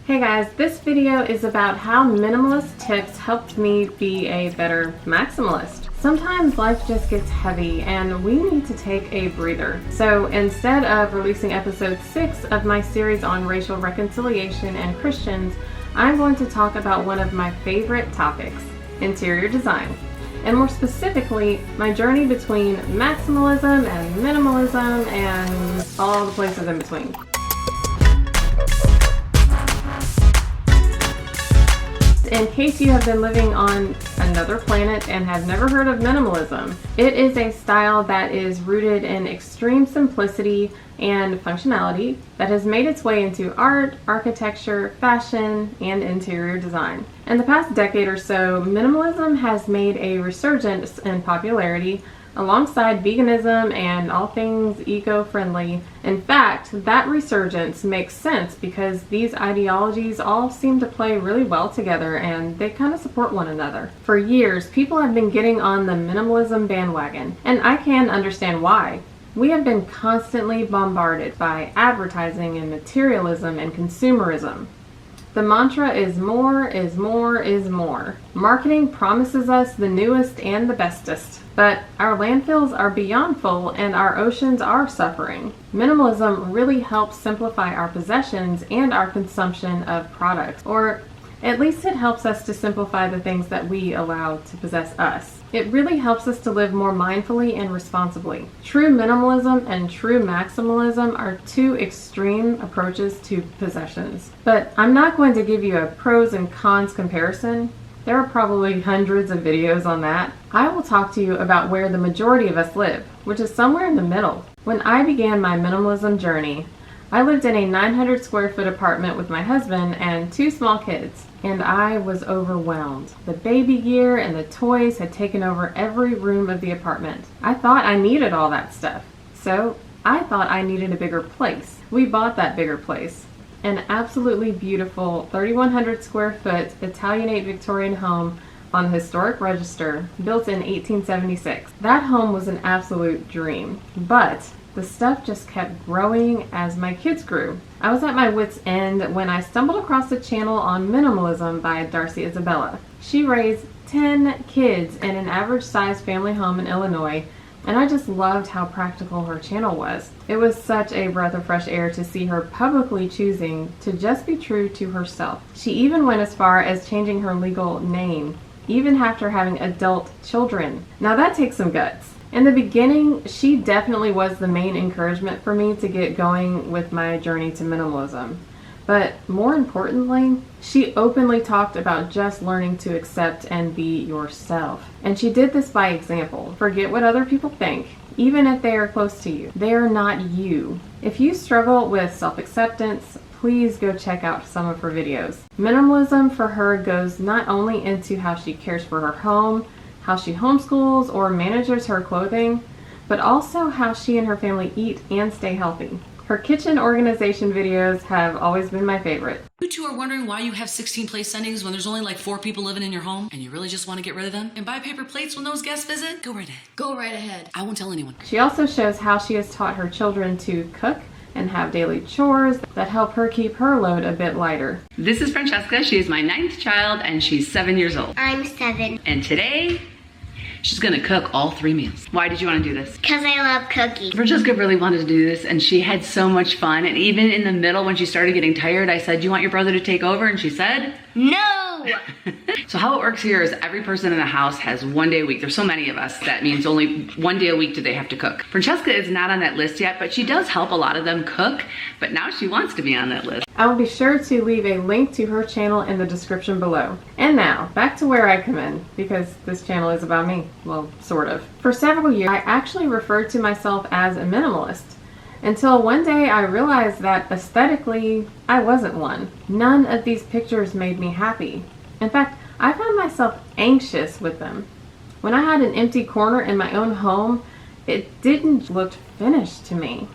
Hey guys, this video is about how minimalist tips helped me be a better maximalist. Sometimes life just gets heavy and we need to take a breather. So instead of releasing episode 6 of my series on racial reconciliation and Christians, I'm going to talk about one of my favorite topics, interior design. And more specifically, my journey between maximalism and minimalism and all the places in between. In case you have been living on another planet and have never heard of minimalism, it is a style that is rooted in extreme simplicity and functionality that has made its way into art, architecture, fashion, and interior design. In the past decade or so, minimalism has made a resurgence in popularity alongside veganism and all things eco-friendly. In fact, that resurgence makes sense because these ideologies all seem to play really well together and they kind of support one another. For years, people have been getting on the minimalism bandwagon, and I can understand why. We have been constantly bombarded by advertising and materialism and consumerism. The mantra is more, is more, is more. Marketing promises us the newest and the bestest, but our landfills are beyond full and our oceans are suffering. Minimalism really helps simplify our possessions and our consumption of products, or at least it helps us to simplify the things that we allow to possess us. It really helps us to live more mindfully and responsibly. True minimalism and true maximalism are two extreme approaches to possessions. But I'm not going to give you a pros and cons comparison. There are probably hundreds of videos on that. I will talk to you about where the majority of us live, which is somewhere in the middle. When I began my minimalism journey, I lived in a 900 square foot apartment with my husband and 2 small kids, and I was overwhelmed. The baby gear and the toys had taken over every room of the apartment. I thought I needed all that stuff, so I thought I needed a bigger place. We bought that bigger place. An absolutely beautiful 3,100 square foot Italianate Victorian home on the Historic Register, built in 1876. That home was an absolute dream, but the stuff just kept growing as my kids grew. I was at my wit's end when I stumbled across a channel on Minimalism by Darci Isabella. She raised 10 kids in an average-sized family home in Illinois, and I just loved how practical her channel was. It was such a breath of fresh air to see her publicly choosing to just be true to herself. She even went as far as changing her legal name, even after having adult children. Now that takes some guts. In the beginning, she definitely was the main encouragement for me to get going with my journey to minimalism. But more importantly, she openly talked about just learning to accept and be yourself. And she did this by example. Forget what other people think, even if they are close to you. They are not you. If you struggle with self-acceptance, please go check out some of her videos. Minimalism for her goes not only into how she cares for her home, how she homeschools or manages her clothing, but also how she and her family eat and stay healthy. Her kitchen organization videos have always been my favorite. You two are wondering why you have 16 plate settings when there's only like 4 people living in your home and you really just want to get rid of them and buy paper plates when those guests visit? Go right ahead. Go right ahead. I won't tell anyone. She also shows how she has taught her children to cook and have daily chores that help her keep her load a bit lighter. This is Francesca. She is my 9th child and she's 7 years old. I'm 7. And today, she's gonna cook all 3 meals. Why did you wanna do this? Because I love cooking. Francesca really wanted to do this and she had so much fun. And even in the middle when she started getting tired, I said, "Do you want your brother to take over?" And she said, No! So how it works here is every person in the house has 1 day a week. There's so many of us, that means only 1 day a week do they have to cook. Francesca is not on that list yet, but she does help a lot of them cook, but now she wants to be on that list. I will be sure to leave a link to her channel in the description below. And now, back to where I come in, because this channel is about me. Well, sort of. For several years, I actually referred to myself as a minimalist, until one day I realized that aesthetically, I wasn't one. None of these pictures made me happy. In fact, I found myself anxious with them. When I had an empty corner in my own home, it didn't look finished to me.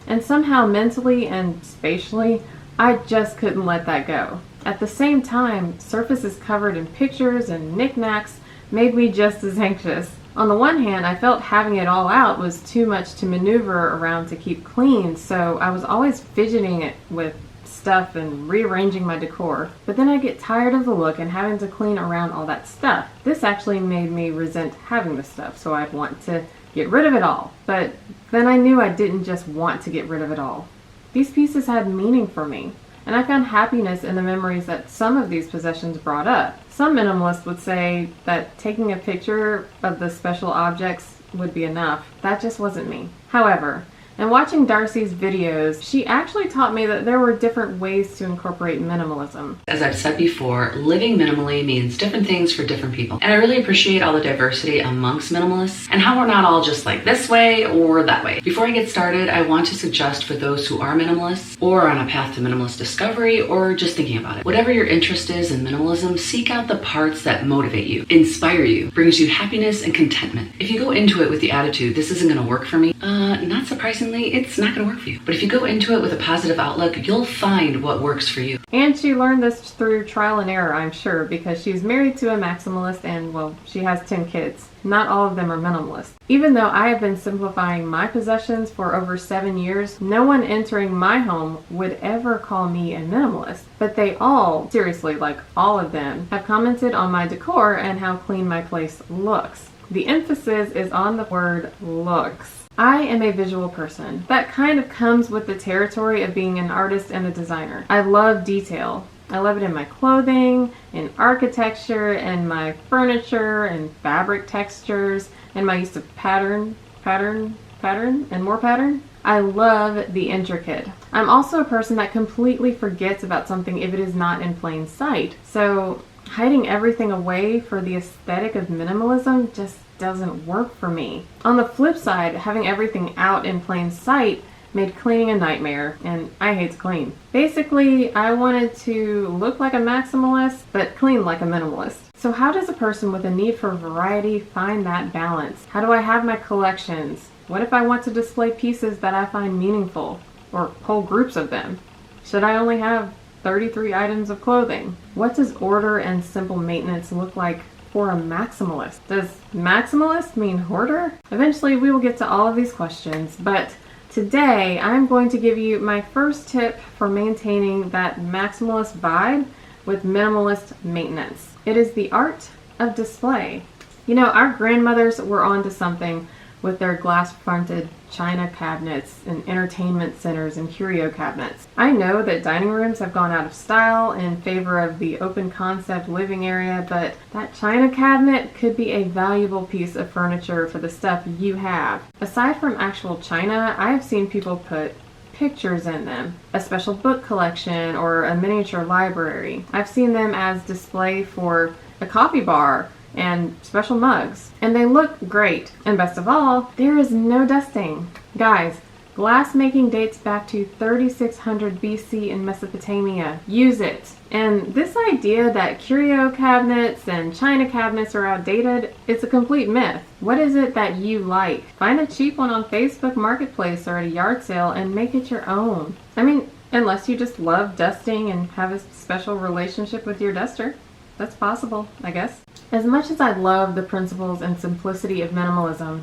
And somehow mentally and spatially, I just couldn't let that go. At the same time, surfaces covered in pictures and knickknacks made me just as anxious. On the one hand, I felt having it all out was too much to maneuver around to keep clean, so I was always fidgeting it with stuff and rearranging my decor. But then I get tired of the look and having to clean around all that stuff. This actually made me resent having the stuff, so I'd want to get rid of it all. But then I knew I didn't just want to get rid of it all. These pieces had meaning for me, and I found happiness in the memories that some of these possessions brought up. Some minimalists would say that taking a picture of the special objects would be enough. That just wasn't me. However, in watching Darci's videos, she actually taught me that there were different ways to incorporate minimalism. As I've said before, living minimally means different things for different people. And I really appreciate all the diversity amongst minimalists and how we're not all just like this way or that way. Before I get started, I want to suggest for those who are minimalists or on a path to minimalist discovery or just thinking about it. Whatever your interest is in minimalism, seek out the parts that motivate you, inspire you, brings you happiness and contentment. If you go into it with the attitude, this isn't going to work for me, not surprisingly, it's not going to work for you. But if you go into it with a positive outlook, you'll find what works for you. And she learned this through trial and error, I'm sure, because she's married to a maximalist and, well, she has 10 kids. Not all of them are minimalist. Even though I have been simplifying my possessions for over 7 years, no one entering my home would ever call me a minimalist. But they all, seriously, like all of them, have commented on my decor and how clean my place looks. The emphasis is on the word looks. I am a visual person. That kind of comes with the territory of being an artist and a designer. I love detail. I love it in my clothing, in architecture, and my furniture, and fabric textures, and my use of pattern, and more pattern. I love the intricate. I'm also a person that completely forgets about something if it is not in plain sight. So hiding everything away for the aesthetic of minimalism just doesn't work for me. On the flip side, having everything out in plain sight made cleaning a nightmare, and I hate to clean. Basically, I wanted to look like a maximalist, but clean like a minimalist. So how does a person with a need for variety find that balance? How do I have my collections? What if I want to display pieces that I find meaningful, or whole groups of them? Should I only have 33 items of clothing? What does order and simple maintenance look like for a maximalist? Does maximalist mean hoarder? Eventually we will get to all of these questions, but today I'm going to give you my first tip for maintaining that maximalist vibe with minimalist maintenance. It is the art of display. You know, our grandmothers were onto something with their glass-fronted china cabinets and entertainment centers and curio cabinets. I know that dining rooms have gone out of style in favor of the open concept living area, but that china cabinet could be a valuable piece of furniture for the stuff you have. Aside from actual china, I have seen people put pictures in them, a special book collection, or a miniature library. I've seen them as display for a coffee bar and special mugs, and they look great. And best of all, there is no dusting. Guys, glass making dates back to 3600 BC in Mesopotamia. Use it. And this idea that curio cabinets and china cabinets are outdated is a complete myth. What is it that you like? Find a cheap one on Facebook Marketplace or at a yard sale and make it your own. I mean, unless you just love dusting and have a special relationship with your duster. That's possible, I guess. As much as I love the principles and simplicity of minimalism,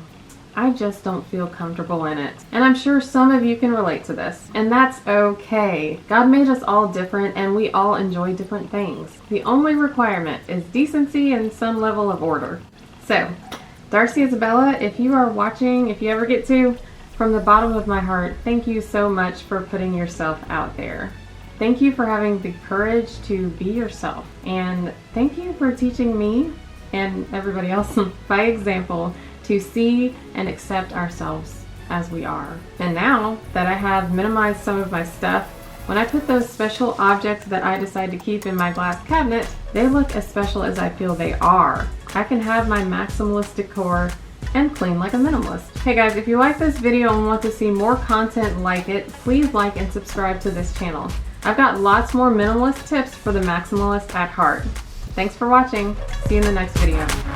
I just don't feel comfortable in it. And I'm sure some of you can relate to this. And that's okay. God made us all different and we all enjoy different things. The only requirement is decency and some level of order. So, Darci Isabella, if you are watching, if you ever get to, from the bottom of my heart, thank you so much for putting yourself out there. Thank you for having the courage to be yourself. And thank you for teaching me and everybody else by example to see and accept ourselves as we are. And now that I have minimized some of my stuff, when I put those special objects that I decide to keep in my glass cabinet, they look as special as I feel they are. I can have my maximalist decor and clean like a minimalist. Hey guys, if you like this video and want to see more content like it, please like and subscribe to this channel. I've got lots more minimalist tips for the maximalist at heart. Thanks for watching. See you in the next video.